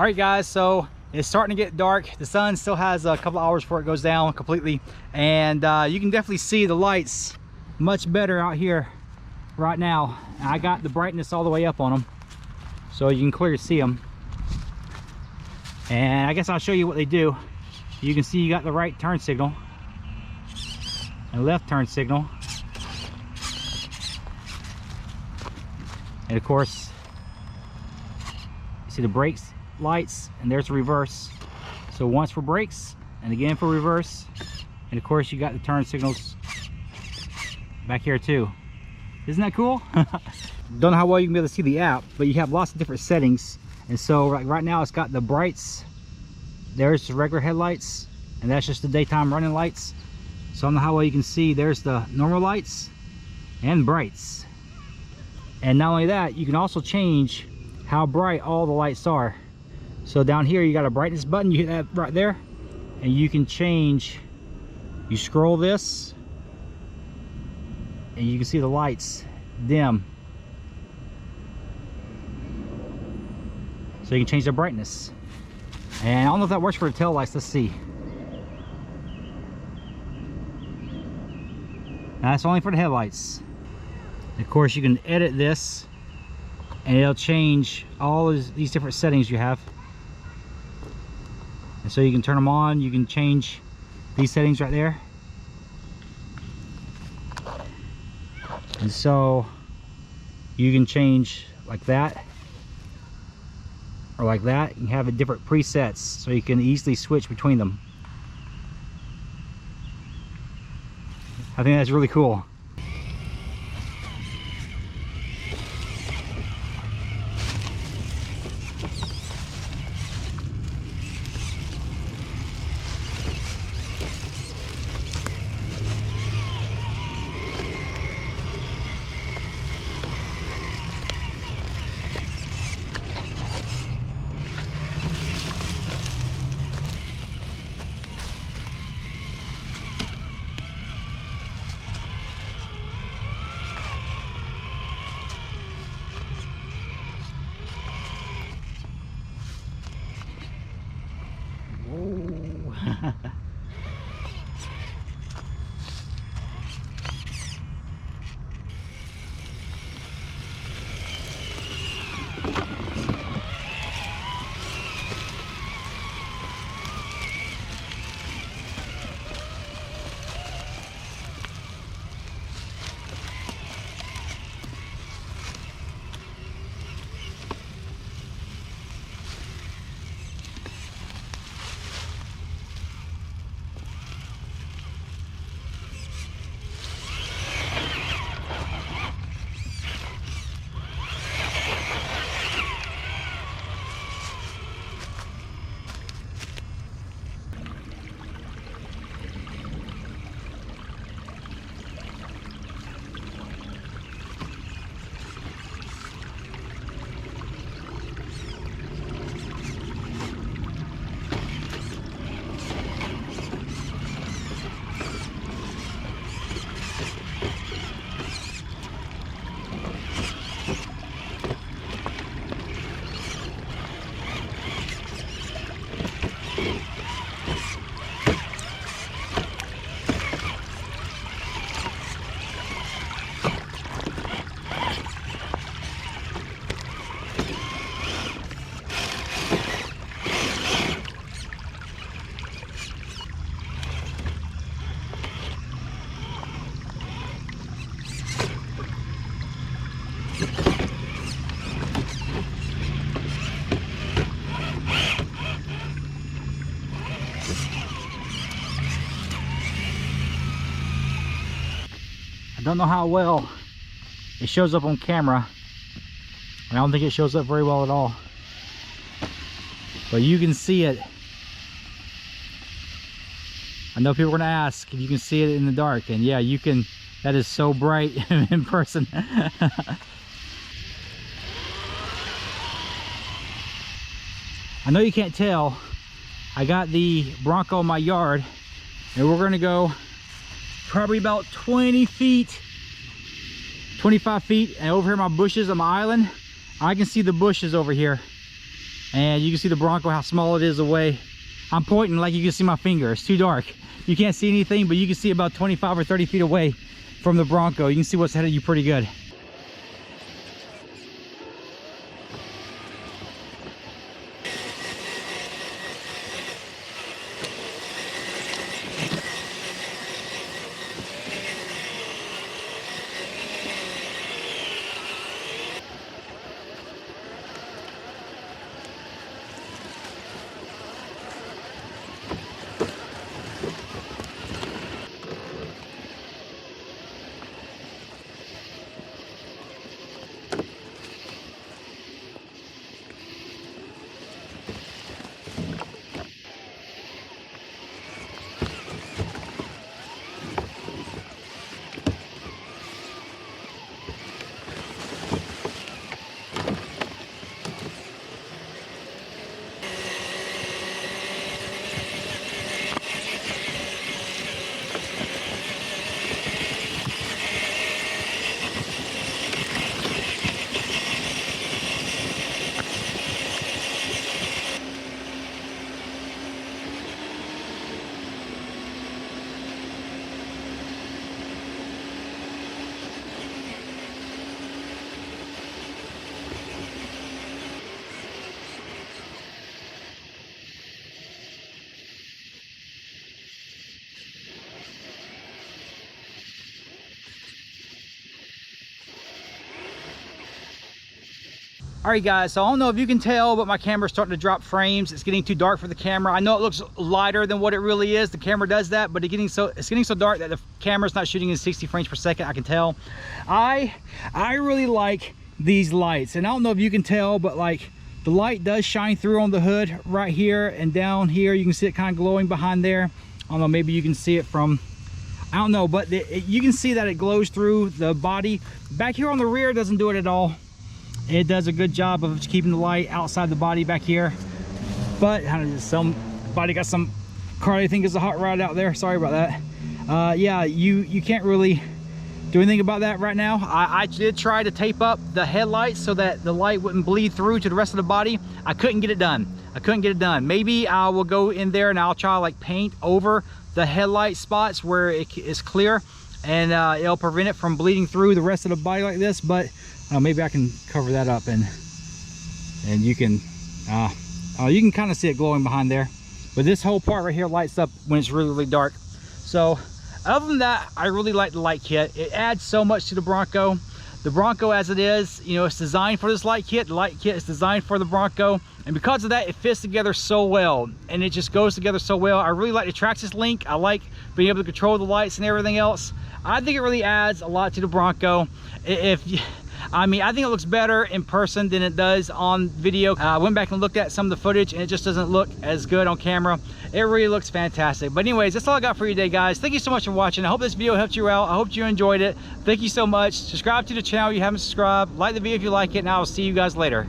All right guys, so it's starting to get dark. The sun still has a couple hours before it goes down completely, and you can definitely see the lights much better out here right now. I got the brightness all the way up on them so you can clearly see them, and I guess I'll show you what they do. You can see you got the right turn signal and left turn signal, and of course you see the brakes lights, and there's the reverse. So once for brakes and again for reverse, and of course you got the turn signals back here too. Isn't that cool? Don't know how well you can be able to see the app, but you have lots of different settings. And so right now it's got the brights, there's the regular headlights, and that's just the daytime running lights. So I don't know how well you can see, there's the normal lights and brights. And not only that, you can also change how bright all the lights are. So down here you got a brightness button, you hit that right there, and you can change. You scroll this and you can see the lights dim, so you can change the brightness. And I don't know if that works for the tail lights. Let's see. That's only for the headlights. And of course you can edit this and it'll change all these different settings you have. And so you can turn them on, you can change these settings right there. And so you can change like that or like that. You can have a different presets so you can easily switch between them. I think that's really cool. I don't know how well it shows up on camera. I don't think it shows up very well at all, but you can see it. I know people are going to ask if you can see it in the dark, and yeah, you can. That is so bright in person. I know you can't tell, I got the Bronco in my yard, and we're going to go probably about 20 feet, 25 feet, and over here my bushes on my island, I can see the bushes over here. And you can see the Bronco, how small it is away. I'm pointing like you can see my finger. It's too dark. You can't see anything, but you can see about 25 or 30 feet away from the Bronco. You can see what's ahead of you pretty good. All right guys, so I don't know if you can tell, but my camera's starting to drop frames. It's getting too dark for the camera. I know it looks lighter than what it really is. The camera does that, but it's getting so dark that the camera's not shooting in 60 frames per second. I can tell. I really like these lights, and I don't know if you can tell, but like the light does shine through on the hood right here and down here. You can see it kind of glowing behind there. I don't know, maybe you can see it from, I don't know, but you can see that it glows through the body. Back here on the rear, doesn't do it at all. It does a good job of keeping the light outside the body back here. But somebody got some car they think is a hot rod out there. Sorry about that. Yeah, you can't really do anything about that right now. I did try to tape up the headlights so that the light wouldn't bleed through to the rest of the body. I couldn't get it done. Maybe I will go in there and I'll try like paint over the headlight spots where it is clear, and it'll prevent it from bleeding through the rest of the body like this. But maybe I can cover that up, and you can kind of see it glowing behind there. But this whole part right here lights up when it's really, really dark. So other than that, I really like the light kit. It adds so much to the Bronco. The Bronco as it is, you know, it's designed for this light kit. The light kit is designed for the Bronco, and because of that, it fits together so well, and it just goes together so well. I really like the Traxxas Link. I like being able to control the lights and everything else. I think it really adds a lot to the Bronco. I mean, I think it looks better in person than it does on video. I went back and looked at some of the footage, and it just doesn't look as good on camera. It really looks fantastic. But anyways, that's all I got for you today, guys. Thank you so much for watching. I hope this video helped you out. I hope you enjoyed it. Thank you so much. Subscribe to the channel if you haven't subscribed. Like the video if you like it, and I will see you guys later.